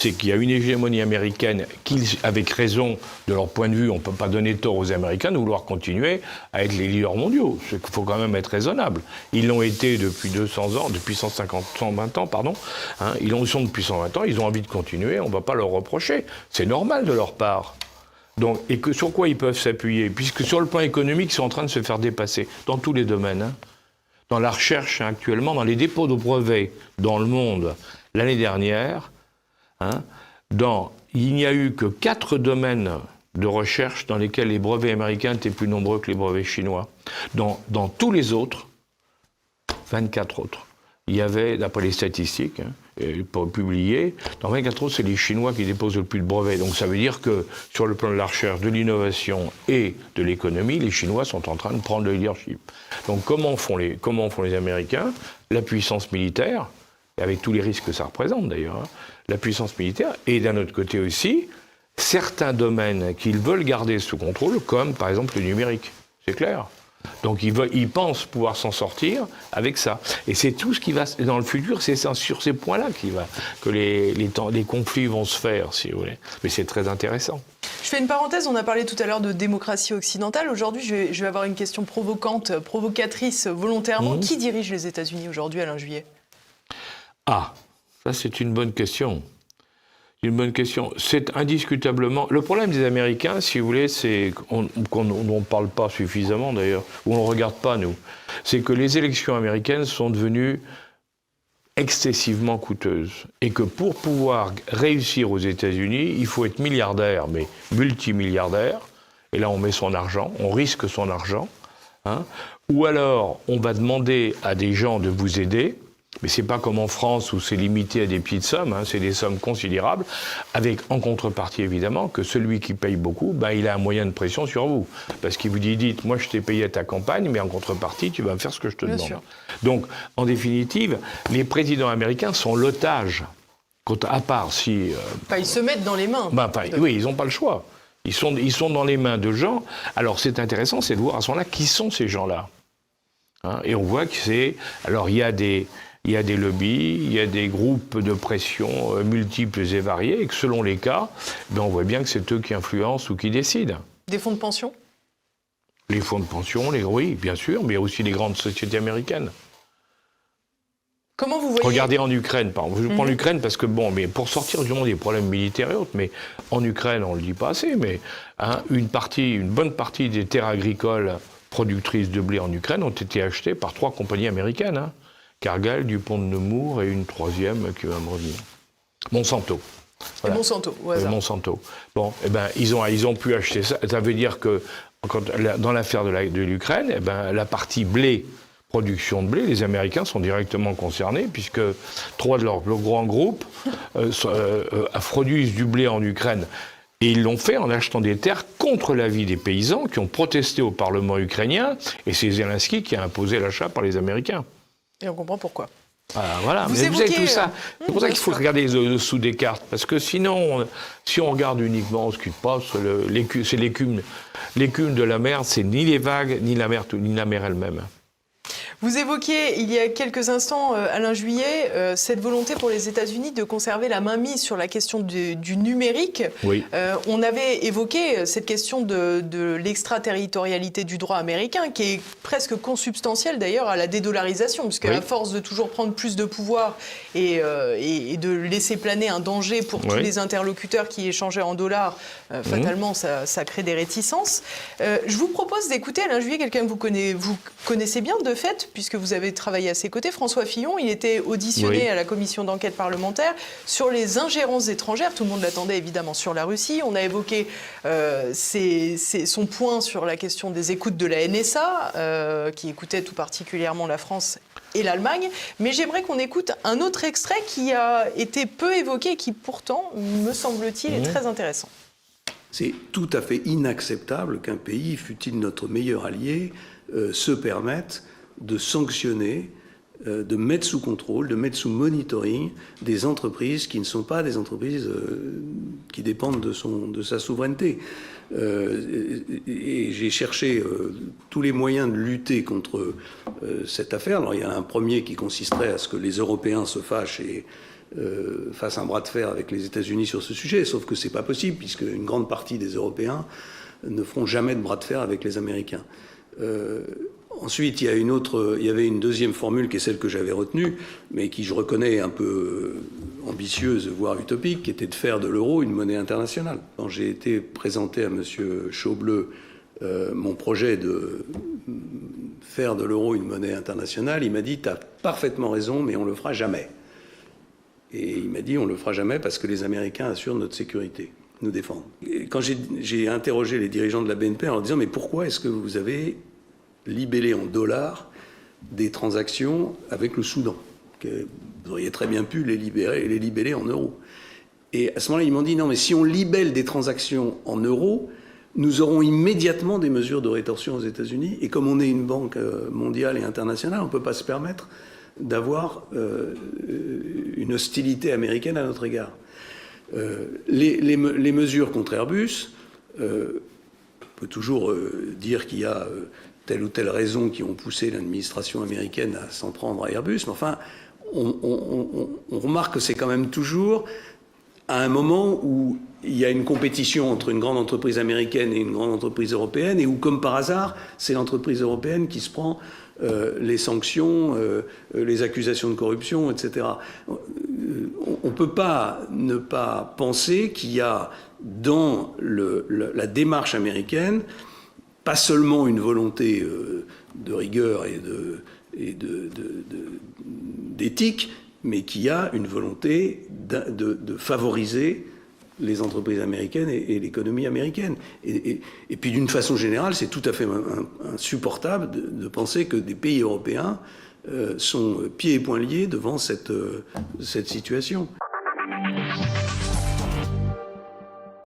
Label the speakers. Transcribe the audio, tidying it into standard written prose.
Speaker 1: c'est qu'il y a une hégémonie américaine qui, avec raison, de leur point de vue, on ne peut pas donner tort aux Américains de vouloir continuer à être les leaders mondiaux. Il faut quand même être raisonnable. Ils l'ont été depuis 200 ans, depuis 120 ans, pardon. Hein, ils l'ont sont depuis 120 ans, ils ont envie de continuer, on ne va pas leur reprocher. C'est normal de leur part. Donc, et que, sur quoi ils peuvent s'appuyer? Puisque sur le plan économique, ils sont en train de se faire dépasser dans tous les domaines. Hein. Dans la recherche, actuellement, dans les dépôts de brevets dans le monde, l'année dernière, hein, il n'y a eu que 4 domaines de recherche dans lesquels les brevets américains étaient plus nombreux que les brevets chinois. Dans tous les autres, 24 autres, il y avait, d'après les statistiques publiées, dans 24 autres, c'est les Chinois qui déposent le plus de brevets. Donc ça veut dire que sur le plan de la recherche, de l'innovation et de l'économie, les Chinois sont en train de prendre le leadership. Donc comment font les Américains? La puissance militaire, avec tous les risques que ça représente d'ailleurs, hein, la puissance militaire, et d'un autre côté aussi, certains domaines qu'ils veulent garder sous contrôle, comme par exemple le numérique, c'est clair. Donc ils pensent pouvoir s'en sortir avec ça. Et c'est tout ce qui va, dans le futur, c'est sur ces points-là que les conflits vont se faire, si vous voulez. Mais c'est très intéressant.
Speaker 2: Je fais une parenthèse, on a parlé tout à l'heure de démocratie occidentale. Aujourd'hui, je vais avoir une question provocatrice volontairement. Qui dirige les États-Unis aujourd'hui, Alain Juillet? Ah,
Speaker 1: ça c'est une bonne question. Une bonne question. C'est indiscutablement... Le problème des Américains, si vous voulez, c'est qu'on ne parle pas suffisamment d'ailleurs, ou on ne regarde pas nous, c'est que les élections américaines sont devenues excessivement coûteuses. Et que pour pouvoir réussir aux États-Unis, il faut être milliardaire, mais multimilliardaire. Et là, on met son argent, on risque son argent. Hein, ou alors, on va demander à des gens de vous aider. Mais c'est pas comme en France où c'est limité à des petites sommes, hein, c'est des sommes considérables, avec en contrepartie évidemment que celui qui paye beaucoup, ben, il a un moyen de pression sur vous. Parce qu'il vous dit, dites, moi je t'ai payé à ta campagne, mais en contrepartie, tu vas me faire ce que je te demande. Sûr. Donc, en définitive, les présidents américains sont l'otage, à part si...
Speaker 2: ils se mettent dans les mains.
Speaker 1: Oui, ils n'ont pas le choix. Ils sont dans les mains de gens. Alors c'est intéressant, c'est de voir à ce moment-là qui sont ces gens-là. Hein, et on voit que c'est... Alors il y a des lobbies, il y a des groupes de pression multiples et variés, et que selon les cas, on voit bien que c'est eux qui influencent ou qui décident.
Speaker 2: Des fonds de pension?
Speaker 1: Les fonds de pension, oui, bien sûr, mais aussi les grandes sociétés américaines.
Speaker 2: Comment vous voyez...
Speaker 1: Regardez en Ukraine, par exemple. Je prends l'Ukraine parce que, mais pour sortir du monde des problèmes militaires et autres, mais en Ukraine, on ne le dit pas assez, mais hein, une bonne partie des terres agricoles productrices de blé en Ukraine ont été achetées par 3 compagnies américaines, hein. Cargill, Dupont de Nemours et une troisième qui va me revenir. Monsanto.
Speaker 2: Voilà. Et Monsanto, au hasard.
Speaker 1: Monsanto. Bon, ils ont pu acheter ça. Ça veut dire que dans l'affaire de l'Ukraine, la partie blé, production de blé, les Américains sont directement concernés puisque 3 de leurs grands groupes produisent du blé en Ukraine. Et ils l'ont fait en achetant des terres contre l'avis des paysans qui ont protesté au Parlement ukrainien, et c'est Zelensky qui a imposé l'achat par les Américains.
Speaker 2: Et on comprend pourquoi.
Speaker 1: Voilà, vous avez tout ça. C'est pour ça qu'il faut regarder les dessous des cartes. Parce que sinon, si on regarde uniquement ce qui passe, c'est l'écume. L'écume de la mer, c'est ni les vagues, ni la mer elle-même.
Speaker 2: Vous évoquiez il y a quelques instants, Alain Juillet, cette volonté pour les États-Unis de conserver la mainmise sur la question du numérique. Oui. On avait évoqué cette question de l'extraterritorialité du droit américain, qui est presque consubstantielle d'ailleurs à la dédollarisation, puisque à force de toujours prendre plus de pouvoir et de laisser planer un danger pour tous les interlocuteurs qui échangeaient en dollars, fatalement ça crée des réticences. Je vous propose d'écouter Alain Juillet, quelqu'un que vous connaissez bien de fait, puisque vous avez travaillé à ses côtés, François Fillon. Il était auditionné à la commission d'enquête parlementaire sur les ingérences étrangères. Tout le monde l'attendait évidemment sur la Russie. On a évoqué son point sur la question des écoutes de la NSA, qui écoutait tout particulièrement la France et l'Allemagne. Mais j'aimerais qu'on écoute un autre extrait qui a été peu évoqué et qui pourtant, me semble-t-il, est très intéressant.
Speaker 3: C'est tout à fait inacceptable qu'un pays, fût-il notre meilleur allié, se permette de sanctionner, de mettre sous contrôle, de mettre sous monitoring des entreprises qui ne sont pas des entreprises qui dépendent de sa souveraineté. Et j'ai cherché tous les moyens de lutter contre cette affaire. Alors il y a un premier qui consisterait à ce que les Européens se fâchent et fasse un bras de fer avec les États-Unis sur ce sujet, sauf que c'est pas possible, puisque une grande partie des Européens ne feront jamais de bras de fer avec les Américains. Ensuite, il y avait une deuxième formule qui est celle que j'avais retenue, mais qui je reconnais un peu ambitieuse, voire utopique, qui était de faire de l'euro une monnaie internationale. Quand j'ai été présenté à M. Schauble mon projet de faire de l'euro une monnaie internationale, il m'a dit « T'as parfaitement raison, mais on le fera jamais ». Et il m'a dit « On le fera jamais parce que les Américains assurent notre sécurité, nous défendent ». Et quand j'ai interrogé les dirigeants de la BNP en leur disant « Mais pourquoi est-ce que vous avez libellé en dollars des transactions avec le Soudan, que vous auriez très bien pu les libeller en euros ». Et à ce moment-là, ils m'ont dit « Non, mais si on libelle des transactions en euros, nous aurons immédiatement des mesures de rétorsion aux États-Unis. Et comme on est une banque mondiale et internationale, on ne peut pas se permettre d'avoir une hostilité américaine à notre égard. » Les mesures contre Airbus, on peut toujours dire qu'il y a telle ou telle raison qui ont poussé l'administration américaine à s'en prendre à Airbus, mais enfin, on remarque que c'est quand même toujours à un moment où il y a une compétition entre une grande entreprise américaine et une grande entreprise européenne, et où, comme par hasard, c'est l'entreprise européenne qui se prend les sanctions, les accusations de corruption, etc. On ne peut pas ne pas penser qu'il y a dans la démarche américaine pas seulement une volonté de rigueur et d'éthique, mais qu'il y a une volonté de favoriser les entreprises américaines et l'économie américaine. Et puis d'une façon générale, c'est tout à fait insupportable de penser que des pays européens sont pieds et poings liés devant cette situation.